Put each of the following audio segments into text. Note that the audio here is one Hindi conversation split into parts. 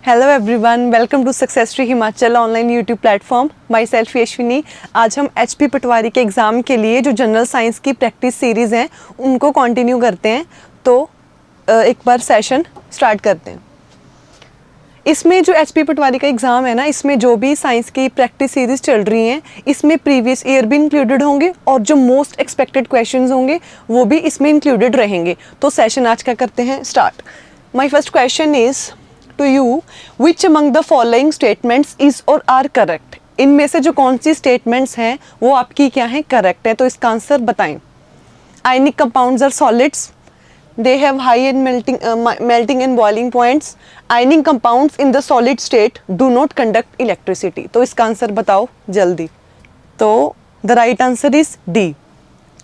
Hello everyone, welcome to success tree Himachal online YouTube platform. Myself Yashvini. आज हम एचपी पटवारी के एग्ज़ाम के लिए जो जनरल साइंस की प्रैक्टिस सीरीज़ हैं उनको कंटिन्यू करते हैं। तो एक बार सेशन स्टार्ट करते हैं। इसमें जो एचपी पटवारी का एग्ज़ाम है ना, इसमें जो भी साइंस की प्रैक्टिस सीरीज़ चल रही हैं इसमें प्रीवियस ईयर भी इंक्लूडेड होंगे और जो मोस्ट एक्सपेक्टेड क्वेश्चंस होंगे वो भी इसमें इंक्लूडेड रहेंगे। तो सेशन आज का करते हैं start. My first question is to you, which among the following statements is or are correct. इनमें से जो कौन सी स्टेटमेंट्स हैं वो आपकी क्या हैं, करेक्ट है। तो इसका आंसर बताएं। Ionic compounds are solids, they have high in melting and boiling points. Ionic compounds in the solid state do not conduct electricity. तो इसका आंसर बताओ जल्दी। तो the right answer is D.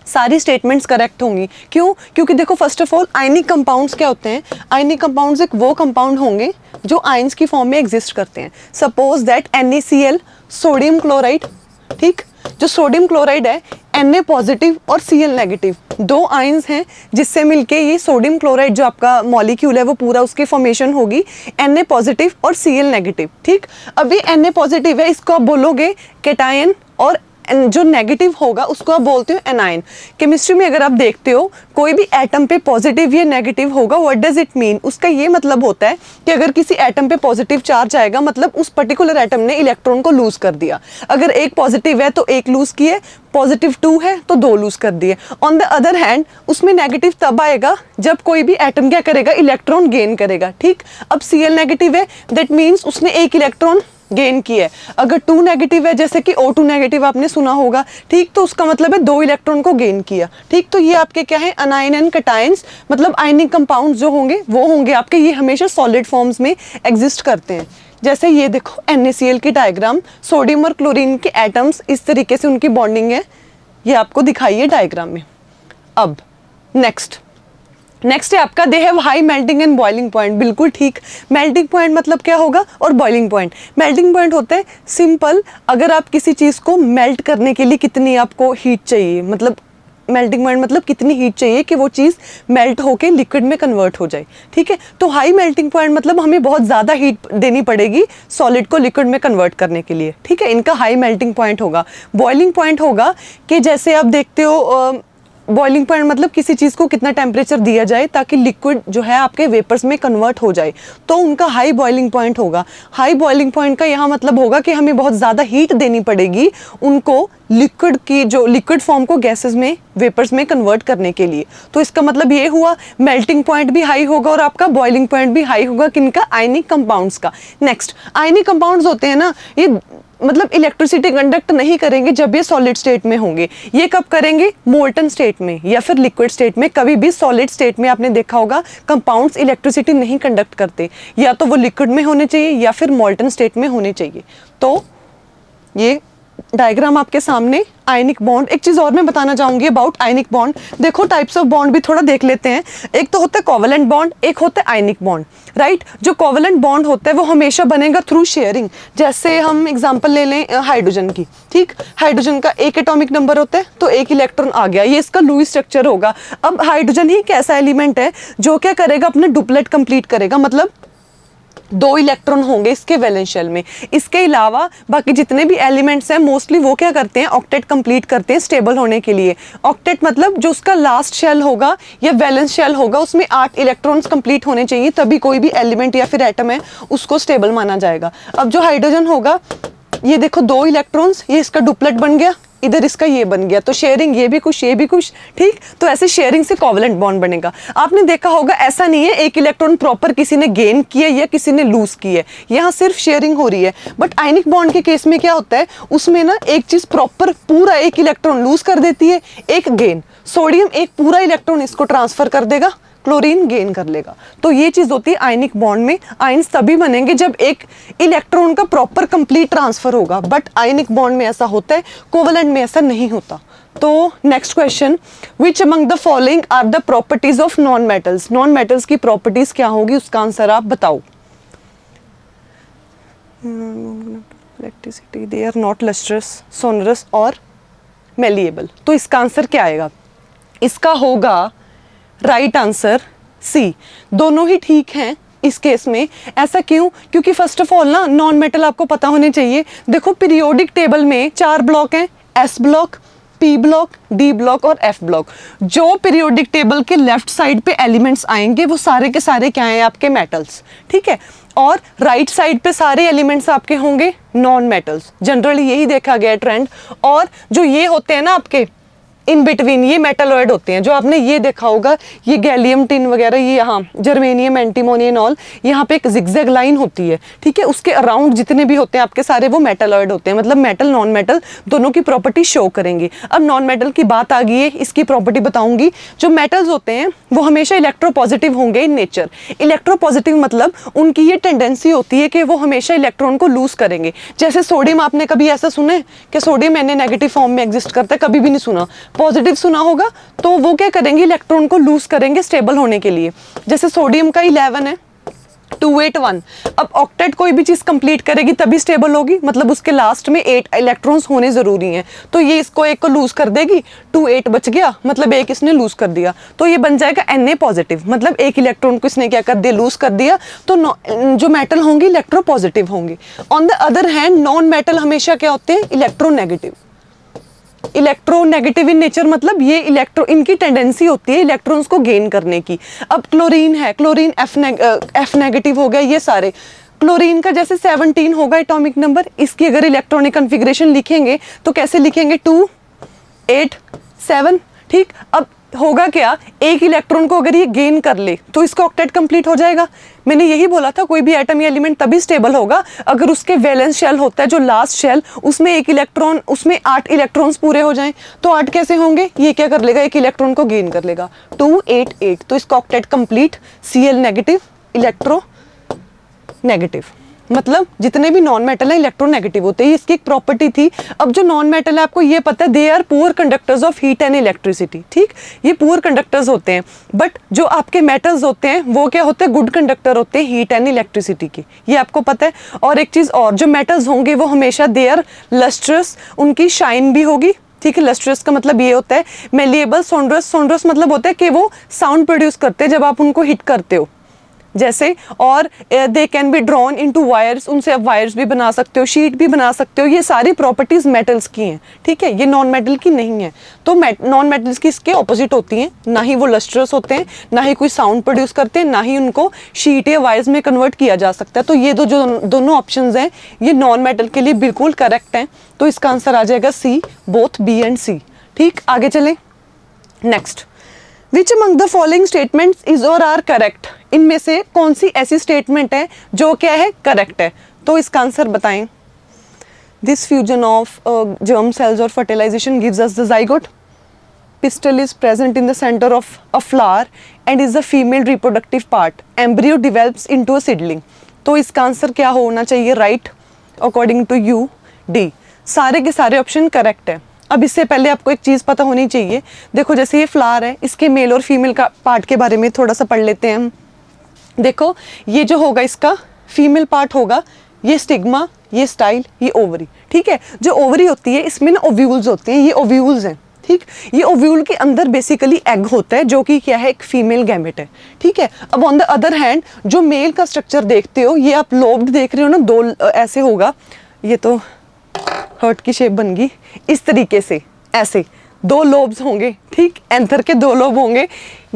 सारी स्टेटमेंट्स करेक्ट होंगी। क्यों? क्योंकि देखो, first of all ionic compounds क्या होते हैं। आयनिक कंपाउंड्स एक वो कंपाउंड होंगे जो आयंस की फॉर्म में एग्जिस्ट करते हैं। Suppose that NaCl, sodium chloride, ठीक। जो सोडियम क्लोराइड है Na पॉजिटिव और Cl नेगेटिव, दो आयंस हैं जिससे मिलके ये सोडियम क्लोराइड जो आपका मॉलिक्यूल है वो पूरा उसकी फॉर्मेशन होगी Na पॉजिटिव और Cl नेगेटिव, ठीक। अभी Na पॉजिटिव है, इसको आप बोलोगे कैटायन, और जो नेगेटिव होगा उसको आप बोलते हो एनायन। केमिस्ट्री में अगर आप देखते हो कोई भी एटम पे पॉजिटिव या नेगेटिव होगा, व्हाट डज इट मीन, उसका ये मतलब होता है कि अगर किसी एटम पे पॉजिटिव चार्ज आएगा मतलब उस पर्टिकुलर एटम ने इलेक्ट्रॉन को लूज कर दिया। अगर एक पॉजिटिव है तो एक लूज किए, पॉजिटिव 2 है तो 2 लूज कर दिए। ऑन द अदर हैंड उसमें नेगेटिव तब आएगा जब कोई भी एटम क्या करेगा, इलेक्ट्रॉन गेन करेगा, ठीक। अब Cl नेगेटिव है, दैट मीन्स उसने एक इलेक्ट्रॉन गेन किया है। अगर 2 नेगेटिव है, जैसे कि O2 नेगेटिव आपने सुना होगा, ठीक, तो उसका मतलब है 2 इलेक्ट्रॉन को गेन किया, ठीक। तो ये आपके क्या है, अनायन एंड कैटायंस, मतलब आयनिक कंपाउंड्स जो होंगे वो होंगे आपके, ये हमेशा सॉलिड फॉर्म्स में एग्जिस्ट करते हैं। जैसे ये देखो NaCl की डायग्राम, सोडियम और क्लोरीन के एटम्स इस तरीके से उनकी बॉन्डिंग है, ये आपको दिखाइए डायग्राम में। अब नेक्स्ट है आपका, they have high melting and boiling point. बिल्कुल ठीक। मेल्टिंग पॉइंट मतलब क्या होगा, और बॉइलिंग पॉइंट। मेल्टिंग पॉइंट होता है सिंपल, अगर आप किसी चीज़ को मेल्ट करने के लिए कितनी आपको हीट चाहिए, मतलब मेल्टिंग पॉइंट मतलब कितनी हीट चाहिए कि वो चीज़ मेल्ट होके लिक्विड में कन्वर्ट हो जाए, ठीक है। तो हाई मेल्टिंग पॉइंट मतलब हमें बहुत ज़्यादा हीट देनी पड़ेगी सॉलिड को लिक्विड में कन्वर्ट करने के लिए, ठीक है। इनका हाई मेल्टिंग पॉइंट होगा। बॉइलिंग पॉइंट होगा कि जैसे आप देखते हो, बॉइलिंग पॉइंट मतलब किसी चीज़ को कितना टेम्परेचर दिया जाए ताकि लिक्विड जो है आपके वेपर्स में कन्वर्ट हो जाए, तो उनका हाई बॉइलिंग पॉइंट होगा। हाई बॉइलिंग पॉइंट का यहाँ मतलब होगा कि हमें बहुत ज़्यादा हीट देनी पड़ेगी उनको लिक्विड की, जो लिक्विड फॉर्म को गैसेस में, वेपर्स में कन्वर्ट करने के लिए। तो इसका मतलब ये हुआ मेल्टिंग पॉइंट भी हाई होगा और आपका बॉइलिंग पॉइंट भी हाई होगा। किनका? आयनिक कंपाउंड्स का। नेक्स्ट, आयनिक कंपाउंड्स होते हैं ना, ये मतलब इलेक्ट्रिसिटी कंडक्ट नहीं करेंगे जब ये सॉलिड स्टेट में होंगे। ये कब करेंगे? मोल्टन स्टेट में या फिर लिक्विड स्टेट में। कभी भी सॉलिड स्टेट में आपने देखा होगा कंपाउंड्स इलेक्ट्रिसिटी नहीं कंडक्ट करते, या तो वो लिक्विड में होने चाहिए या फिर मोल्टन स्टेट में होने चाहिए। तो ये डायग्राम आपके सामने। आयनिक बॉन्ड, एक चीज़ और मैं बताना चाहूँगी अबाउट आयनिक बॉन्ड। देखो टाइप्स ऑफ बॉन्ड भी थोड़ा देख लेते हैं। एक तो होता है कोवेलेंट बॉन्ड, एक होता है आयनिक बॉन्ड, राइट। जो कोवेलेंट बॉन्ड होता है वो हमेशा बनेगा थ्रू शेयरिंग। जैसे हम एग्जांपल ले लें हाइड्रोजन की, ठीक। हाइड्रोजन का एक एटॉमिक नंबर होता है तो एक इलेक्ट्रॉन आ गया, ये इसका लुईस स्ट्रक्चर होगा। अब हाइड्रोजन ही एक ऐसा एलिमेंट है जो क्या करेगा, अपना डुप्लेट कंप्लीट करेगा, मतलब 2 इलेक्ट्रॉन होंगे इसके वैलेंस शेल में। इसके अलावा बाकी जितने भी एलिमेंट्स हैं मोस्टली वो क्या करते हैं, ऑक्टेट कंप्लीट करते हैं स्टेबल होने के लिए। ऑक्टेट मतलब जो उसका लास्ट शेल होगा या वैलेंस शेल होगा उसमें 8 इलेक्ट्रॉन्स कंप्लीट होने चाहिए, तभी कोई भी एलिमेंट या फिर एटम है उसको स्टेबल माना जाएगा। अब जो हाइड्रोजन होगा, ये देखो 2 इलेक्ट्रॉन्स, ये इसका डुप्लेट बन गया, इधर इसका ये बन गया, तो शेयरिंग, ये भी कुछ ये भी कुछ, ठीक। तो ऐसे शेयरिंग से कोवेलेंट बॉन्ड बनेगा। आपने देखा होगा ऐसा नहीं है एक इलेक्ट्रॉन प्रॉपर किसी ने गेन किया या किसी ने लूज किया, यहाँ सिर्फ शेयरिंग हो रही है। बट आयनिक बॉन्ड के केस में क्या होता है, उसमें ना एक चीज प्रॉपर पूरा एक इलेक्ट्रॉन लूज कर देती है, एक गेन। सोडियम एक पूरा इलेक्ट्रॉन इसको ट्रांसफर कर देगा, क्लोरीन गेन कर लेगा। तो ये चीज होती है आयनिक बॉन्ड में। आयंस तभी बनेंगे जब एक इलेक्ट्रॉन का प्रॉपर कंप्लीट ट्रांसफर होगा, बट आयनिक बॉन्ड में ऐसा होता है, कोवेलेंट में ऐसा नहीं होता। तो next question, which among the following are the properties of non metals. Non metals की प्रॉपर्टीज क्या होगी, उसका आंसर आप बताओ। Electricity, they are not lustrous, sonorous और मेलिएबल। तो इसका आंसर क्या आएगा? इसका होगा राइट आंसर सी। दोनों ही ठीक हैं, इस केस में। ऐसा क्यों? क्योंकि फर्स्ट ऑफ ऑल ना नॉन मेटल आपको पता होने चाहिए। देखो पीरियोडिक टेबल में 4 ब्लॉक हैं, S block, P block, D block और एफ ब्लॉक। जो पीरियोडिक टेबल के लेफ्ट साइड पे एलिमेंट्स आएंगे वो सारे के सारे क्या हैं? आपके मेटल्स, ठीक है। और राइट साइड पे सारे एलिमेंट्स आपके होंगे नॉन मेटल्स। जनरली यही देखा गया ट्रेंड। और जो ये होते हैं ना आपके इन बिटवीन, ये मेटलॉइड होते हैं। जो आपने ये देखा होगा, ये गैलियम टिन वगैरह, ये यहाँ जर्मेनियम, एंटीमोनी एंड ऑल, यहाँ पे एक जिगजैग लाइन होती है, ठीक है। उसके अराउंड जितने भी होते हैं आपके सारे वो मेटलॉइड होते हैं। मतलब मेटल नॉन मेटल दोनों की प्रॉपर्टी शो करेंगे। अब नॉन मेटल की बात आ गई है, इसकी प्रॉपर्टी बताऊंगी। जो मेटल्स होते हैं वो हमेशा इलेक्ट्रोपॉजिटिव होंगे इन नेचर। इलेक्ट्रोपॉजिटिव मतलब उनकी ये टेंडेंसी होती है कि वो हमेशा इलेक्ट्रॉन को लूज करेंगे। जैसे सोडियम, आपने कभी ऐसा सुना है कि सोडियम नेगेटिव फॉर्म में एग्जिस्ट करता है? कभी भी नहीं सुना। पॉजिटिव सुना होगा। तो वो क्या करेंगे? इलेक्ट्रॉन को लूज करेंगे स्टेबल होने के लिए। जैसे सोडियम का 11 है, 281। अब ऑक्टेट कोई भी चीज कंप्लीट करेगी तभी स्टेबल होगी, मतलब उसके लास्ट में 8 इलेक्ट्रॉन्स होने जरूरी हैं। तो ये इसको एक को लूज कर देगी, 28 बच गया, मतलब एक इसने लूज कर दिया, तो ये बन जाएगा Na पॉजिटिव। मतलब एक इलेक्ट्रॉन को इसने क्या कर दिया? लूज कर दिया। तो जो मेटल होंगे इलेक्ट्रोपॉजिटिव होंगे। On the other hand non metal हमेशा क्या होते हैं? इलेक्ट्रोनेगेटिव। इलेक्ट्रोनेगेटिव इन नेचर मतलब ये इनकी टेंडेंसी होती है इलेक्ट्रॉन्स को गेन करने की। अब क्लोरीन है, क्लोरीन एफ नेगेटिव हो गया। ये सारे क्लोरीन का जैसे 17 होगा एटॉमिक नंबर, इसकी अगर इलेक्ट्रॉनिक कॉन्फ़िगरेशन लिखेंगे तो कैसे लिखेंगे? 2 8 7, ठीक। अब होगा क्या? एक इलेक्ट्रॉन को अगर ये गेन कर ले तो इसका ऑक्टेट कंप्लीट हो जाएगा। मैंने यही बोला था कोई भी एटम या एलिमेंट तभी स्टेबल होगा अगर उसके वैलेंस शेल होता है जो लास्ट शेल, उसमें एक इलेक्ट्रॉन, उसमें 8 इलेक्ट्रॉन्स पूरे हो जाएं। तो 8 कैसे होंगे? ये क्या कर लेगा? एक इलेक्ट्रॉन को गेन कर लेगा। 2 8 8, तो इसका octet complete. Cl negative, electro negative, मतलब जितने भी नॉन मेटल है इलेक्ट्रोनेगेटिव होते हैं। इसकी एक प्रॉपर्टी थी। अब जो नॉन मेटल है आपको ये पता है, they are poor conductors of heat and electricity, ठीक। ये पुअर कंडक्टर्स होते हैं। बट जो आपके मेटल्स होते हैं वो क्या होते हैं? गुड कंडक्टर होते हैं हीट एंड इलेक्ट्रिसिटी के, ये आपको पता है। और एक चीज और, जो मेटल्स होंगे वो हमेशा दे आर लस्ट्रस, उनकी शाइन भी होगी, ठीक है। लस्ट्रस का मतलब ये होता है। मेलिएबल, सोंड्रस, सोंड्रस मतलब होता है कि वो साउंड प्रोड्यूस करते हैं जब आप उनको हिट करते हो, जैसे। और they can be drawn into wires, उनसे आप वायर्स भी बना सकते हो, शीट भी बना सकते हो। ये सारी प्रॉपर्टीज मेटल्स की हैं, ठीक है। ये नॉन मेटल की नहीं है। तो नॉन मेटल्स की इसके ऑपोजिट होती हैं। ना ही वो लस्ट्रस होते हैं, ना ही कोई साउंड प्रोड्यूस करते हैं, ना ही उनको शीट या वायर्स में कन्वर्ट किया जा सकता है। तो ये जो दोनों ऑप्शंस हैं ये नॉन मेटल के लिए बिल्कुल करेक्ट हैं। तो इसका आंसर आ जाएगा सी, बोथ बी एंड सी, ठीक। आगे चलें। Next, which among the following statements is or are correct? इनमें से कौन सी ऐसी स्टेटमेंट है जो क्या है? करेक्ट है। तो इसका आंसर बताएं। This fusion of germ cells or fertilization gives us the zygote. Pistil is present in the center of a flower and is the female reproductive part. Embryo develops into a seedling. तो इसका आंसर क्या होना चाहिए? Right, according to you, D. सारे के सारे ऑप्शन करेक्ट है। अब इससे पहले आपको एक चीज़ पता होनी चाहिए। देखो जैसे ये फ्लावर है, इसके मेल और फीमेल का पार्ट के बारे में थोड़ा सा पढ़ लेते हैं हम। देखो ये जो होगा इसका फीमेल पार्ट होगा, ये स्टिग्मा, ये स्टाइल, ये ओवरी, ठीक है। जो ओवरी होती है इसमें ना ओव्यूल्स होते हैं, ये ओव्यूल्स हैं, ठीक। ये ओव्यूल के अंदर बेसिकली एग होता है जो कि क्या है? एक फीमेल गैमेट है, ठीक है। अब ऑन द अदर हैंड जो मेल का स्ट्रक्चर देखते हो, ये आप लोब्ड देख रहे हो ना, 2 ऐसे होगा। ये तो हर्ट की शेप बन गई इस तरीके से, ऐसे 2 लोब्स होंगे, ठीक। एंथर के 2 लोब होंगे।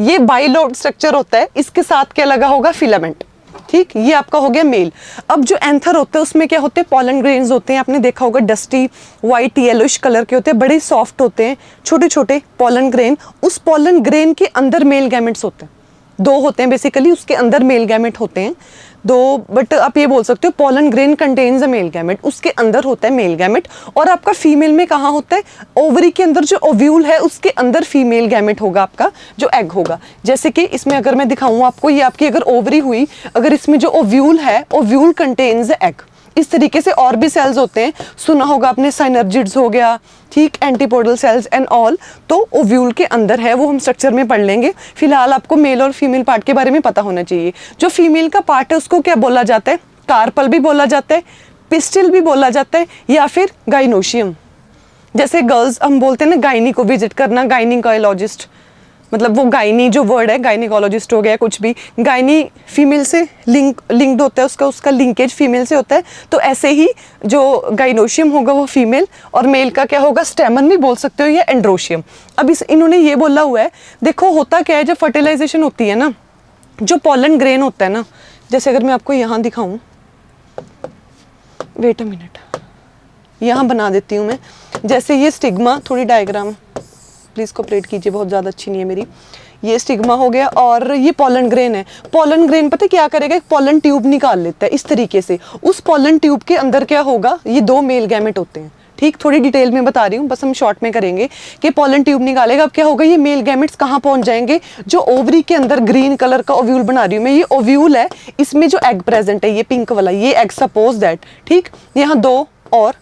ये बाइलोब स्ट्रक्चर होता है, इसके साथ क्या लगा होगा? फिलामेंट, ठीक। ये आपका हो गया मेल। अब जो एंथर होता है उसमें क्या होते हैं? पॉलन ग्रेन्स होते हैं। आपने देखा होगा डस्टी वाइट येलोइश कलर के होते हैं, बड़े सॉफ्ट होते हैं, छोटे छोटे पॉलन ग्रेन। उस पॉलन ग्रेन के अंदर मेल गैमेट्स होते हैं, 2 होते हैं बेसिकली, उसके अंदर मेल गैमेट होते हैं 2। बट आप ये बोल सकते हो pollen grain contains a male gamete, उसके अंदर होता है मेल गैमेट। और आपका फीमेल में कहाँ होता है? ओवरी के अंदर जो ओव्यूल है उसके अंदर फीमेल गैमेट होगा आपका, जो एग होगा। जैसे कि इसमें अगर मैं दिखाऊं आपको, ये आपकी अगर ओवरी हुई, अगर इसमें जो ओव्यूल है, ओव्यूल कंटेन्स एग। इस तरीके से और भी सेल्स होते हैं, सुना होगा आपने, साइनर्जिड्स हो गया, ठीक, एंटीपोडल सेल्स एंड ऑल। तो ओव्यूल के अंदर है, वो हम स्ट्रक्चर में पढ़ लेंगे। फिलहाल आपको मेल और फीमेल पार्ट के बारे में पता होना चाहिए। जो फीमेल का पार्ट है उसको क्या बोला जाता है? कार्पल भी बोला जाता है, पिस्टिल भी बोला जाता है, या फिर गाइनोशियम। जैसे गर्ल्स हम बोलते हैं ना गायनी को विजिट करना, गायनिकोलॉजिस्ट, मतलब वो गायनी जो वर्ड है, गायनिकोलॉजिस्ट हो गया कुछ भी, गायनी फीमेल से लिंक्ड होता है, उसका लिंकेज फीमेल से होता है। तो ऐसे ही जो गाइनोशियम होगा वो फीमेल, और मेल का क्या होगा, स्टेमन भी बोल सकते हो या एंड्रोशियम। अब इन्होंने ये बोला हुआ है, देखो होता क्या है जब फर्टिलाइजेशन होती है ना, जो पॉलन ग्रेन होता है ना, जैसे अगर मैं आपको यहाँ दिखाऊं, वेट अ मिनट, यहाँ बना देती हूँ मैं, जैसे ये स्टिग्मा, थोड़ी डायग्राम प्लीज़ कोऑपरेट कीजिए, बहुत ज़्यादा अच्छी नहीं है मेरी। ये स्टिग्मा हो गया और ये पॉलन ग्रेन है। पॉलन ग्रेन पता है क्या करेगा, एक पॉलन ट्यूब निकाल लेता है इस तरीके से। उस पॉलन ट्यूब के अंदर क्या होगा, ये 2 मेल गैमेट होते हैं, ठीक, थोड़ी डिटेल में बता रही हूँ, बस हम शॉर्ट में करेंगे कि पॉलन ट्यूब निकालेगा। अब क्या होगा, ये मेल गैमेट्स कहाँ पहुँच जाएंगे, जो ओवरी के अंदर ग्रीन कलर का ओव्यूल बना रही हूँ मैं, ये ओव्यूल है, इसमें जो एग प्रेजेंट है, ये पिंक वाला, ये एग सपोज दैट, ठीक, यहाँ 2 और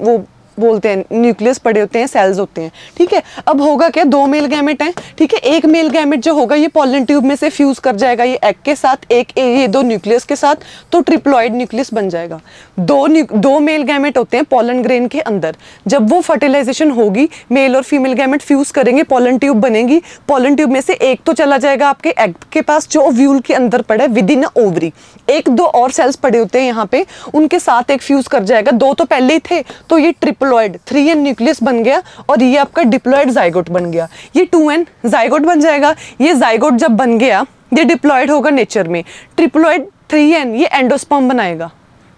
वो बोलते हैं न्यूक्लियस पड़े होते हैं, सेल्स होते हैं, ठीक है। अब होगा क्या, 2 मेल गैमेट हैं, ठीक है, एक मेल गैमेट जो होगा ये पॉलन ट्यूब में से फ्यूज कर जाएगा ये एग के साथ, ये 2 न्यूक्लियस के साथ, तो ट्रिप्लॉइड न्यूक्लियस बन जाएगा। 2 मेल गैमेट होते हैं पॉलन ग्रेन के अंदर, जब वो फर्टिलाइजेशन होगी, मेल और फीमेल गैमेट फ्यूज करेंगे, पॉलन ट्यूब बनेगी, पॉलन ट्यूब में से एक तो चला जाएगा आपके एग के पास जो ओव्यूल के अंदर पड़ा है विद इन ओवरी, 1-2 और सेल्स पड़े होते हैं यहाँ पे, उनके साथ एक फ्यूज कर जाएगा, 2 तो पहले ही थे, तो ये ट्रिप्लॉइड 3n न्यूक्लियस बन गया, और ये आपका डिप्लॉइड जाइगोट बन गया, ये 2n जाइगोट बन जाएगा। ये जाइगोट जब बन गया, ये डिप्लॉइड होगा नेचर में, ट्रिप्लॉइड 3n ये एंडोस्पर्म बनाएगा,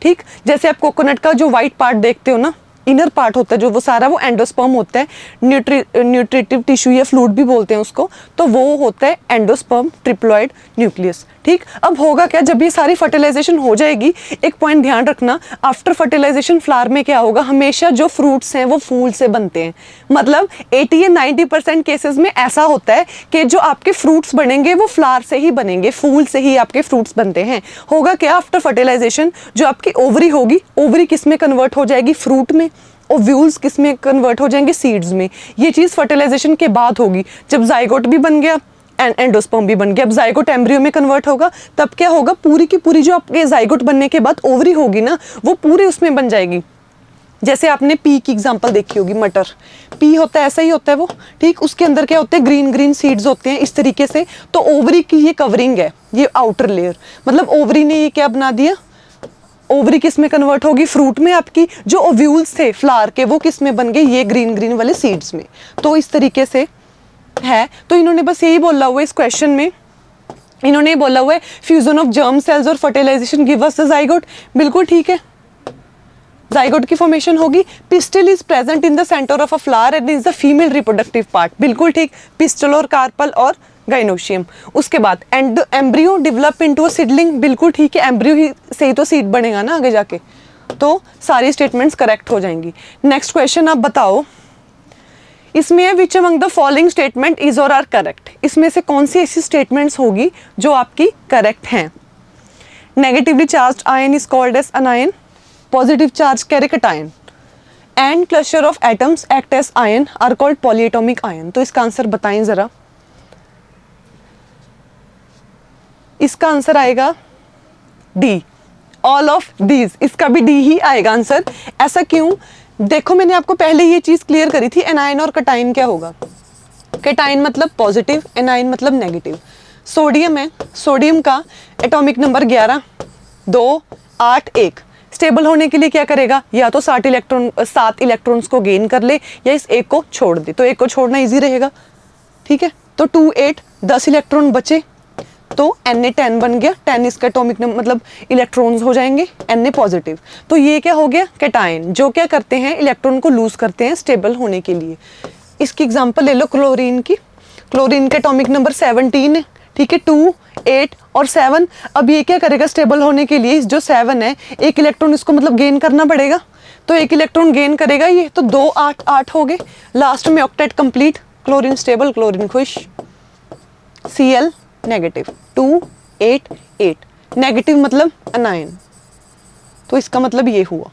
ठीक, जैसे आप कोकोनट का जो व्हाइट पार्ट देखते हो ना, इनर पार्ट होता है जो, वो सारा वो एंडोस्पर्म होता है, न्यूट्रिटिव टिश्यू या फ्लूइड भी बोलते हैं उसको, तो वो होता है एंडोस्पर्म ट्रिप्लॉइड न्यूक्लियस, ठीक। अब होगा क्या, जब ये सारी फर्टिलाइजेशन हो जाएगी, एक पॉइंट ध्यान रखना, आफ्टर फर्टिलाइजेशन फ्लावर में क्या होगा, हमेशा जो फ्रूट्स हैं वो फूल से बनते हैं, मतलब 80 या 90% केसेस में ऐसा होता है कि जो आपके फ्रूट्स बनेंगे वो फ्लावर से ही बनेंगे, फूल से ही आपके फ्रूट्स बनते हैं। होगा क्या, आफ्टर फर्टिलाइजेशन जो आपकी ओवरी होगी, ओवरी किस में कन्वर्ट हो जाएगी, फ्रूट में, ओव्यूल्स किस में कन्वर्ट हो जाएंगे, सीड्स में। ये चीज़ फर्टिलाइजेशन के बाद होगी, जब जाइगोट भी बन गया, एंडोस्पर्म भी बन गया, अब जाइगोट एम्ब्रियो में कन्वर्ट होगा, तब क्या होगा, पूरी की पूरी जो आपके जाइगोट बनने के बाद ओवरी होगी ना, वो पूरे उसमें बन जाएगी। जैसे आपने पी की एग्जांपल देखी होगी, मटर, पी होता है, ऐसा ही होता है वो, ठीक, उसके अंदर क्या होते हैं, ग्रीन ग्रीन सीड्स होते हैं इस तरीके से, तो ओवरी की ये कवरिंग है, ये आउटर लेयर, मतलब ओवरी ने ये क्या बना दिया, ओवरी किस में कन्वर्ट होगी, फ्रूट में आपकी, जो ओव्यूल्स थे फ्लावर के वो किस में बन गए, ये ग्रीन ग्रीन वाले सीड्स में। तो इस तरीके से है, तो इन्होंने बस यही बोला हुआ है इस क्वेश्चन में, इन्होंने बोला हुआ है फ्यूजन ऑफ जर्म सेल्स और fertilization give us the zygote, बिल्कुल ठीक है, जाइगोट की फॉर्मेशन होगी। Pistil is present in the center of a flower and is the female reproductive part, बिल्कुल ठीक, पिस्टल और कार्पल और गाइनोशियम। उसके बाद embryo develop into a seedling, बिल्कुल ठीक है, एम्ब्रियो ही से ही तो सीड बनेगा ना आगे जाके, तो सारी स्टेटमेंट्स करेक्ट हो जाएंगी। नेक्स्ट क्वेश्चन आप बताओ, इसमें है विच among the following statement is or are correct, इसमें से कौन सी ऐसी स्टेटमेंट्स होगी जो आपकी करेक्ट हैं। Negatively charged ion is called as anion, positive charge carry cation, and cluster of atoms act as ion are called polyatomic ion. तो इसका आंसर बताएं जरा, इसका आंसर आएगा डी, ऑल ऑफ दीज, इसका भी डी ही आएगा आंसर। ऐसा क्यों, देखो मैंने आपको पहले ये चीज क्लियर करी थी, एनायन और कटाइन क्या होगा, कटाइन मतलब पॉजिटिव, एनायन मतलब नेगेटिव। सोडियम है, सोडियम का एटॉमिक नंबर 11, 2, 8, 1, स्टेबल होने के लिए क्या करेगा, या तो 7 इलेक्ट्रॉन्स को गेन कर ले या इस एक को छोड़ दे, तो एक को छोड़ना इजी रहेगा, ठीक है, तो 2, 8, 10 इलेक्ट्रॉन बचे, तो Na10 बन गया, 10 इसका एटॉमिक नंबर मतलब इलेक्ट्रॉन्स हो जाएंगे, Na पॉजिटिव, तो ये क्या हो गया, कैटायन, जो क्या करते हैं, इलेक्ट्रॉन को लूज करते हैं स्टेबल होने के लिए। इसकी एग्जांपल ले लो क्लोरीन की, क्लोरीन का एटॉमिक नंबर 17 है, ठीक है, 2, 8 और 7। अब ये क्या करेगा स्टेबल होने के लिए, जो 7 है, एक इलेक्ट्रॉन इसको मतलब गेन करना पड़ेगा, तो एक इलेक्ट्रॉन गेन करेगा ये, तो 2, 8, 8 हो गए, लास्ट में octet complete, chlorine stable, chlorine खुश, Cl नेगेटिव, 2, 8, 8, नेगेटिव मतलब अनायन, तो इसका मतलब ये हुआ।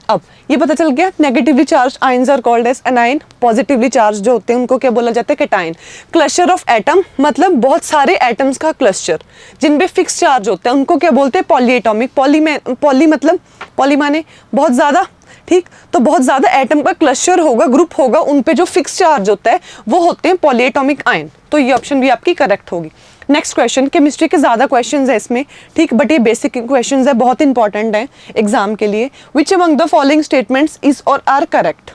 अब ये पता चल गया, negatively charge ions are called as anion, positively charge जो होते हैं उनको क्या बोला जाता है, कैटायन। क्लस्टर ऑफ एटम मतलब बहुत सारे एटम्स का क्लस्टर जिन पे फिक्स चार्ज होता है उनको क्या बोलते हैं, पॉलीएटॉमिक। पॉली मतलब पॉली माने बहुत ज़्यादा, ठीक, तो बहुत ज़्यादा एटम का क्लस्टर होगा, ग्रुप होगा, उन पे जो फिक्स चार्ज होता है वो होते हैं पॉलीएटॉमिक आयन। तो ये ऑप्शन भी आपकी करेक्ट होगी। नेक्स्ट क्वेश्चन, केमिस्ट्री के ज़्यादा क्वेश्चंस है इसमें, ठीक, बट ये बेसिक क्वेश्चंस है, बहुत इंपॉर्टेंट है एग्जाम के लिए। Which among the following statements is or are correct?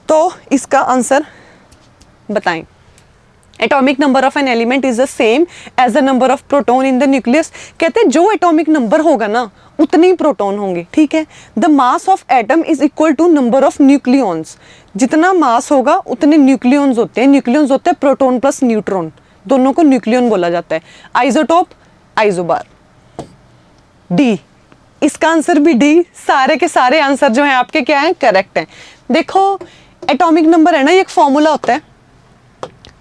तो इसका आंसर बताएं। Atomic number of an element is the same as the number of proton in the nucleus. कहते हैं जो एटॉमिक नंबर होगा ना उतने ही प्रोटॉन होंगे, ठीक है। The mass of atom is equal to number of nucleons. जितना मास होगा उतने न्यूक्लियॉन्स होते हैं। न्यूक्लियॉन्स होते हैं प्रोटॉन प्लस न्यूट्रॉन, दोनों को न्यूक्लियन बोला जाता है। Isotope, isobar. डी, इसका आंसर भी डी। सारे के सारे आंसर जो हैं आपके क्या हैं, करेक्ट हैं। देखो एटॉमिक नंबर है ना, ये एक फॉर्मूला होता है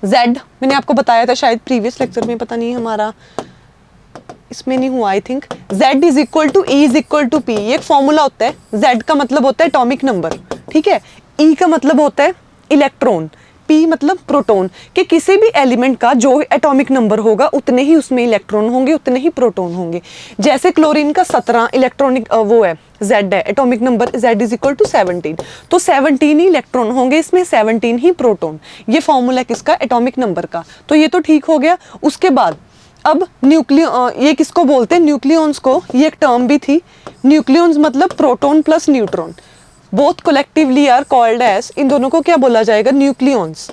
Z, मैंने आपको बताया था शायद प्रीवियस लेक्चर में, पता नहीं हमारा इसमें नहीं हुआ I think. Z is equal to E is equal to P, ये एक फॉर्मूला होता है। Z का मतलब होता है एटॉमिक नंबर, ठीक है। E का मतलब होता है इलेक्ट्रॉन, P मतलब प्रोटॉन, कि किसी भी एलिमेंट का जो एटॉमिक नंबर होगा उतने ही उसमें इलेक्ट्रॉन होंगे, उतने ही प्रोटॉन होंगे। जैसे क्लोरीन का 17 इलेक्ट्रॉनिक वो है, Z है, atomic number Z is equal to 17, तो 17 ही इलेक्ट्रॉन होंगे इसमें, 17 ही प्रोटॉन। ये फॉर्मूला किसका, एटॉमिक नंबर का। तो ये तो ठीक हो गया। उसके बाद अब ये किसको बोलते हैं, न्यूक्लियॉन्स को। ये एक टर्म भी थी, न्यूक्लियॉन्स मतलब proton plus neutron, both collectively are called as, इन दोनों को क्या बोला जाएगा, न्यूक्लियॉन्स,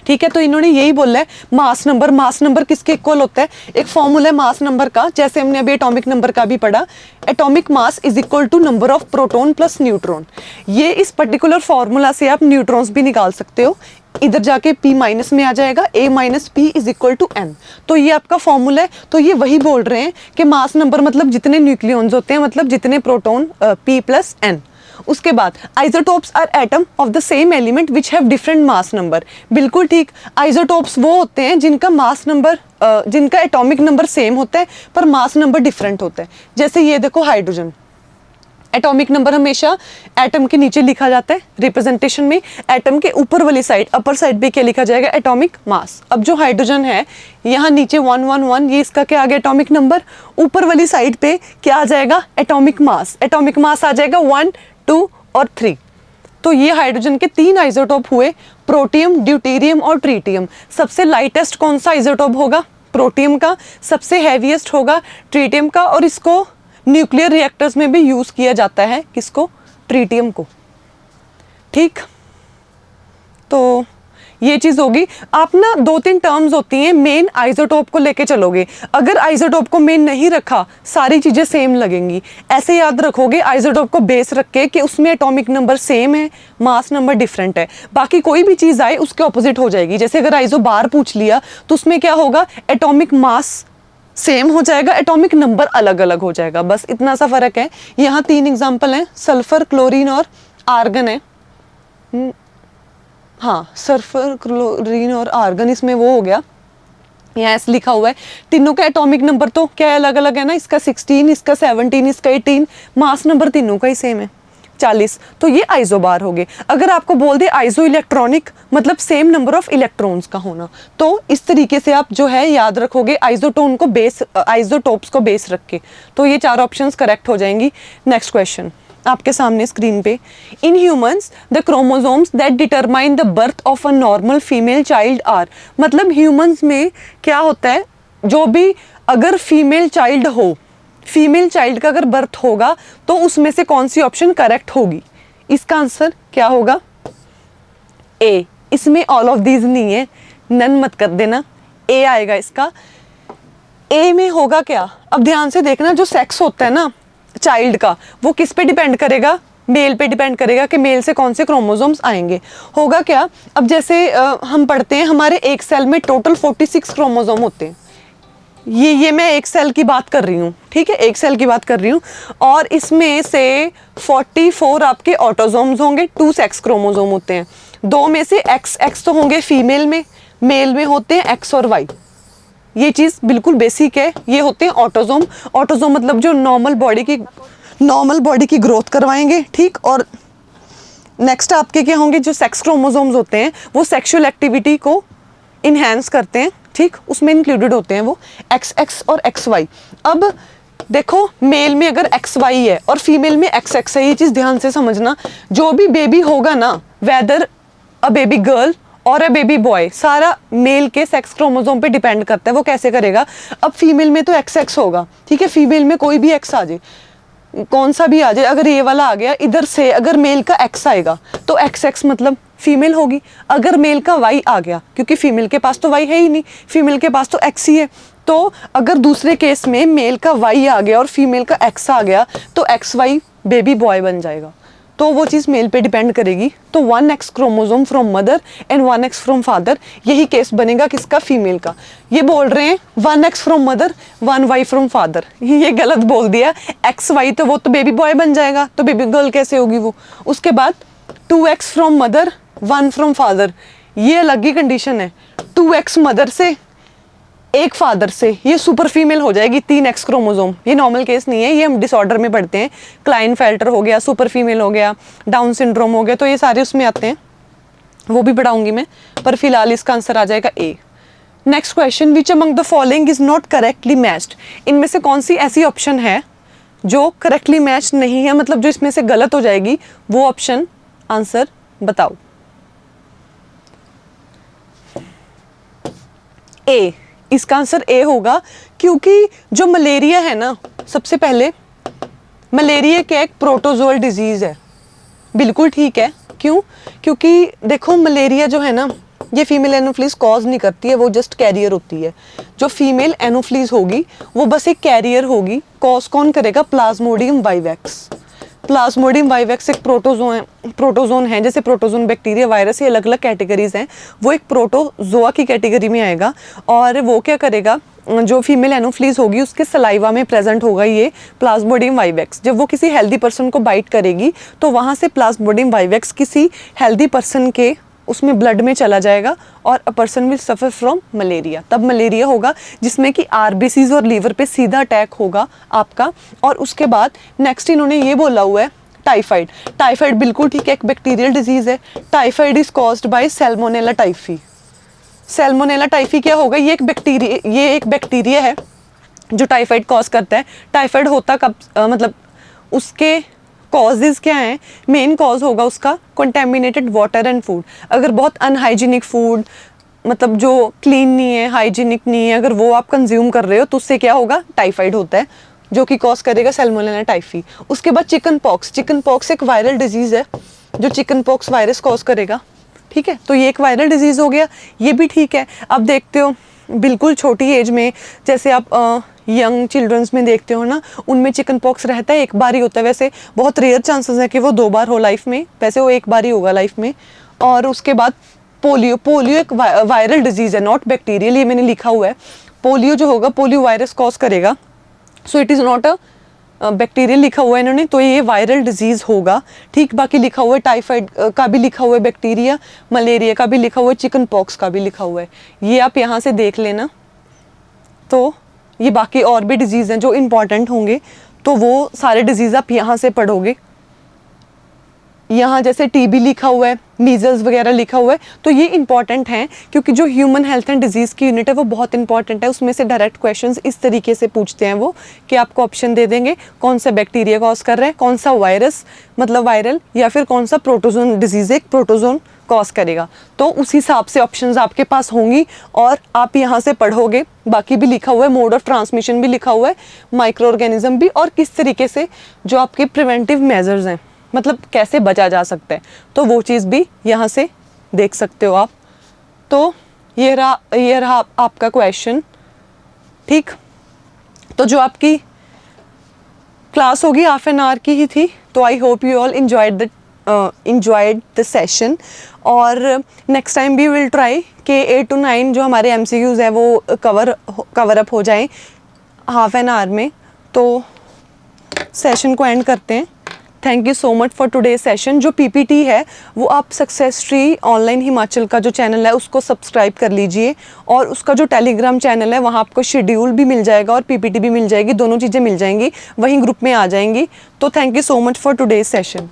ठीक है। तो इन्होंने यही बोला है मास नंबर। मास नंबर किसके इक्वल होता है, एक फॉर्मूला है मास नंबर का, जैसे हमने अभी एटॉमिक नंबर का भी पढ़ा, atomic mass is equal to number of proton plus neutron. ये इस पर्टिकुलर फॉर्मूला से आप न्यूट्रॉन्स भी निकाल सकते हो, इधर जाके P माइनस में आ जाएगा, A minus P is equal to N। तो ये आपका फॉर्मूला है। तो ये वही बोल रहे हैं कि मास नंबर मतलब जितने न्यूक्लियॉन्स होते हैं, मतलब जितने प्रोटॉन, P प्लस N। उसके बाद isotopes are atom of the same element which have different mass number. बिल्कुल ठीक, आइसोटोप्स वो होते हैं जिनका मास नंबर, जिनका एटॉमिक नंबर सेम होता है पर मास नंबर डिफरेंट होता है। जैसे ये देखो हाइड्रोजन, एटॉमिक नंबर हमेशा एटम के नीचे लिखा जाता है रिप्रेजेंटेशन में, एटम के ऊपर वाली साइड, अपर साइड पे क्या लिखा जाएगा, एटॉमिक मास। अब जो हाइड्रोजन है यहाँ नीचे 111, ये इसका क्या आ गया, एटॉमिक नंबर। ऊपर वाली साइड पे क्या आ जाएगा, एटॉमिक मास। एटॉमिक मास आ जाएगा 1, 2 और 3। तो ये हाइड्रोजन के 3 आइसोटोप हुए, प्रोटियम, ड्यूटेरियम और ट्रीटियम। सबसे लाइटेस्ट कौन सा आइसोटोप होगा, प्रोटियम का। सबसे हैवीएस्ट होगा ट्रीटियम का, और इसको न्यूक्लियर रिएक्टर्स में भी यूज किया जाता है, किसको, ट्रीटियम को, ठीक। तो ये चीज होगी। आप ना 2-3 टर्म्स होती हैं, मेन आइसोटोप को लेके चलोगे। अगर आइसोटोप को मेन नहीं रखा, सारी चीजें सेम लगेंगी। ऐसे याद रखोगे आइसोटोप को बेस रख के कि उसमें एटॉमिक नंबर सेम है, मास नंबर डिफरेंट है, बाकी कोई भी चीज आए उसके ऑपोजिट हो जाएगी। जैसे अगर आइसोबार पूछ लिया तो उसमें क्या होगा, एटॉमिक मास सेम हो जाएगा, एटॉमिक नंबर अलग अलग हो जाएगा, बस इतना सा फर्क है। यहाँ 3 एग्जाम्पल हैं, सल्फर, क्लोरीन और आर्गन है। हाँ, सल्फर, क्लोरीन और आर्गन, इसमें वो हो गया, यहाँ ऐसे लिखा हुआ है। तीनों का एटॉमिक नंबर तो क्या अलग अलग है ना, इसका 16, इसका 17, इसका 18, मास नंबर तीनों का ही सेम है 40। तो ये आइसोबार हो गए। अगर आपको बोल दे आइसो इलेक्ट्रॉनिक, मतलब सेम नंबर ऑफ इलेक्ट्रॉन्स का होना, तो इस तरीके से आप जो है याद रखोगे आइसोटोन को बेस, आइसोटोप्स को बेस रख के। तो ये 4 ऑप्शंस करेक्ट हो जाएंगी। नेक्स्ट क्वेश्चन आपके सामने स्क्रीन पे, in humans the chromosomes that determine the birth of a normal female child are. मतलब ह्यूमंस में क्या होता है, जो भी अगर फीमेल चाइल्ड हो, फीमेल चाइल्ड का अगर बर्थ होगा तो उसमें से कौन सी ऑप्शन करेक्ट होगी। इसका आंसर क्या होगा, ए। इसमें ऑल ऑफ दीज नहीं है, नन मत कर देना, ए आएगा इसका। ए में होगा क्या, अब ध्यान से देखना, जो सेक्स होता है ना चाइल्ड का, वो किस पे डिपेंड करेगा, मेल पे डिपेंड करेगा कि मेल से कौन से क्रोमोसोम्स आएंगे। होगा क्या, अब जैसे हम पढ़ते हैं हमारे एक सेल में टोटल 46 क्रोमोसोम होते हैं। ये मैं एक सेल की बात कर रही हूँ, ठीक है, एक सेल की बात कर रही हूँ। और इसमें से 44 आपके ऑटोसोम्स होंगे, 2 सेक्स क्रोमोसोम होते हैं। 2 में से एक्स तो होंगे फीमेल में, मेल में होते हैं एक्स और वाई। ये चीज़ बिल्कुल बेसिक है। ये होते हैं ऑटोसोम। ऑटोसोम मतलब जो नॉर्मल बॉडी की ग्रोथ करवाएंगे, ठीक। और नेक्स्ट आपके क्या होंगे, जो सेक्स क्रोमोसोम्स होते हैं वो सेक्सुअल एक्टिविटी को इन्हेंस करते हैं, ठीक, उसमें इंक्लूडेड होते हैं वो XX और XY। अब देखो मेल में अगर एक्स वाई है और फीमेल में एक्स एक्स है, ये चीज़ ध्यान से समझना। जो भी बेबी होगा ना, वेदर अ बेबी गर्ल और अ बेबी बॉय, सारा मेल के सेक्स क्रोमोसोम पे डिपेंड करता है। वो कैसे करेगा? अब फीमेल में तो एक्स एक्स होगा, ठीक है, फीमेल में कोई भी एक्स आ जाए, कौन सा भी आ जाए, अगर ये वाला आ गया इधर से, अगर मेल का एक्स आएगा तो एक्स एक्स मतलब फीमेल होगी। अगर मेल का वाई आ गया, क्योंकि फीमेल के पास तो वाई है ही नहीं, फीमेल के पास तो एक्स ही है, तो अगर दूसरे केस में मेल का वाई आ गया और फीमेल का एक्स आ गया तो एक्स वाई बेबी बॉय बन जाएगा। तो वो चीज़ मेल पे डिपेंड करेगी। तो 1x chromosome from mother and 1x from father, यही केस बनेगा किसका? फीमेल का। ये बोल रहे हैं 1x from mother 1y from father, ये गलत बोल दिया। XY तो वो तो बेबी बॉय बन जाएगा, तो बेबी गर्ल कैसे होगी वो? उसके बाद 2x from mother 1 from father, ये अलग ही कंडीशन है। 2x मदर से, एक फादर से, ये सुपर फीमेल हो जाएगी 3x क्रोमोसोम। ये नॉर्मल केस नहीं है, ये हम डिसऑर्डर में पढ़ते हैं। क्लाइनफेल्टर हो गया, सुपर फीमेल हो गया, डाउन सिंड्रोम हो गया, तो ये सारे उसमें आते हैं, वो भी पढ़ाऊंगी मैं, पर फिलहाल इसका आंसर आ जाएगा A. Next question, which among the following is not correctly matched? इनमें से कौन सी ऐसी ऑप्शन है जो करेक्टली मैच नहीं है, मतलब जो इसमें से गलत हो जाएगी? वो ऑप्शन आंसर बताओ। ए, इसका आंसर ए होगा, क्योंकि जो मलेरिया है ना, सबसे पहले मलेरिया क्या एक प्रोटोजोअल डिजीज़ है। बिल्कुल ठीक है, क्यों? क्योंकि देखो मलेरिया जो है ना, ये फीमेल एनोफ्लीज कॉज नहीं करती है, वो जस्ट कैरियर होती है। जो फीमेल एनोफ्लीज होगी वो बस एक कैरियर होगी, कॉज कौन करेगा? Plasmodium vivax. प्लाज्मोडियम वाइवेक्स एक प्रोटोजोन है, जैसे प्रोटोजोन बैक्टीरिया वायरस, ये अलग अलग कैटेगरीज हैं, वो एक प्रोटोजोआ की कैटेगरी में आएगा। और वो क्या करेगा? जो फीमेल एनोफ्लीज होगी उसके सलाइवा में प्रेजेंट होगा ये प्लाज्मोडियम वाइवेक्स। जब वो किसी हेल्दी पर्सन को बाइट करेगी तो वहाँ से प्लाज्मोडियम वाइवेक्स किसी हेल्दी पर्सन के उसमें ब्लड में चला जाएगा और a person will suffer from malaria. तब मलेरिया होगा, जिसमें कि आरबीसीज और लीवर पे सीधा अटैक होगा आपका। और उसके बाद नेक्स्ट इन्होंने ये बोला हुआ है टाइफाइड। टाइफाइड बिल्कुल ठीक है, एक बैक्टीरियल डिजीज़ है। Typhoid is caused by Salmonella typhi. Salmonella typhi क्या होगा? ये एक बैक्टीरिया है जो टाइफाइड कॉज करता है। टाइफाइड होता कब, मतलब उसके कॉजेज़ क्या हैं? मेन कॉज होगा उसका कंटेमिनेटेड वाटर एंड फूड। अगर बहुत अनहाइजीनिक फूड, मतलब जो क्लीन नहीं है, हाइजीनिक नहीं है, अगर वो आप कंज्यूम कर रहे हो तो उससे क्या होगा? टाइफाइड होता है, जो कि कॉज करेगा सैल्मोनेला टाइफी। उसके बाद चिकन पॉक्स। चिकन पॉक्स एक वायरल डिजीज़ है जो चिकन पॉक्स वायरस कॉज करेगा, ठीक है, तो ये एक वायरल डिजीज़ हो गया, ये भी ठीक है। अब देखते हो बिल्कुल छोटी एज में, जैसे आप यंग चिल्ड्रंस में देखते हो ना, उनमें चिकन पॉक्स रहता है, एक बार ही होता है। वैसे बहुत रेयर चांसेस है कि वो 2 बार हो लाइफ में, वैसे वो एक बार ही होगा लाइफ में। और उसके बाद पोलियो। पोलियो एक वायरल डिजीज़ है, नॉट बैक्टीरियल, ये मैंने लिखा हुआ है। पोलियो जो होगा, पोलियो वायरस कॉज करेगा, so it is not a bacterial लिखा हुआ है इन्होंने, तो ये वायरल डिजीज़ होगा, ठीक। बाकी लिखा हुआ है टाइफाइड का भी लिखा हुआ है, बैक्टीरिया, मलेरिया का भी लिखा हुआ है, चिकन पॉक्स का भी लिखा हुआ है, ये आप यहाँ से देख लेना। तो ये बाकी और भी डिजीज़ हैं जो इम्पॉर्टेंट होंगे, तो वो सारे डिजीज़ आप यहाँ से पढ़ोगे। यहाँ जैसे टीबी लिखा हुआ है, मीजल्स वगैरह लिखा हुआ है, तो ये इंपॉर्टेंट हैं, क्योंकि जो ह्यूमन हेल्थ एंड डिजीज़ की यूनिट है वो बहुत इंपॉर्टेंट है। उसमें से डायरेक्ट क्वेश्चंस इस तरीके से पूछते हैं वो, कि आपको ऑप्शन दे देंगे कौन सा बैक्टीरिया कॉज कर रहा है, कौन सा वायरस मतलब वायरल, या फिर कौन सा प्रोटोजोन डिजीज़ एक प्रोटोजोन कॉज करेगा। तो उस हिसाब से ऑप्शंस आपके पास होंगी और आप यहाँ से पढ़ोगे। बाकी भी लिखा हुआ है, मोड ऑफ ट्रांसमिशन भी लिखा हुआ है, माइक्रो ऑर्गेनिज्म भी, और किस तरीके से जो आपके प्रिवेंटिव मेजर्स हैं, मतलब कैसे बचा जा सकता है, तो वो चीज़ भी यहाँ से देख सकते हो आप। तो ये रहा आपका क्वेश्चन, ठीक। तो जो आपकी क्लास होगी हाफ एन आवर की ही थी, तो I hope you all enjoyed the session। और नेक्स्ट टाइम भी विल ट्राई कि 8 to 9 जो हमारे MCQs है वो कवर अप हो जाएं हाफ एन आवर में। तो सेशन को एंड करते हैं। Thank you so much for today session. जो PPT है वो आप सक्सेस ट्री ऑनलाइन हिमाचल का जो चैनल है उसको सब्सक्राइब कर लीजिए, और उसका जो टेलीग्राम चैनल है वहाँ आपको शेड्यूल भी मिल जाएगा और PPT भी मिल जाएगी, दोनों चीज़ें मिल जाएंगी, वहीं ग्रुप में आ जाएंगी। तो thank you so much for today session.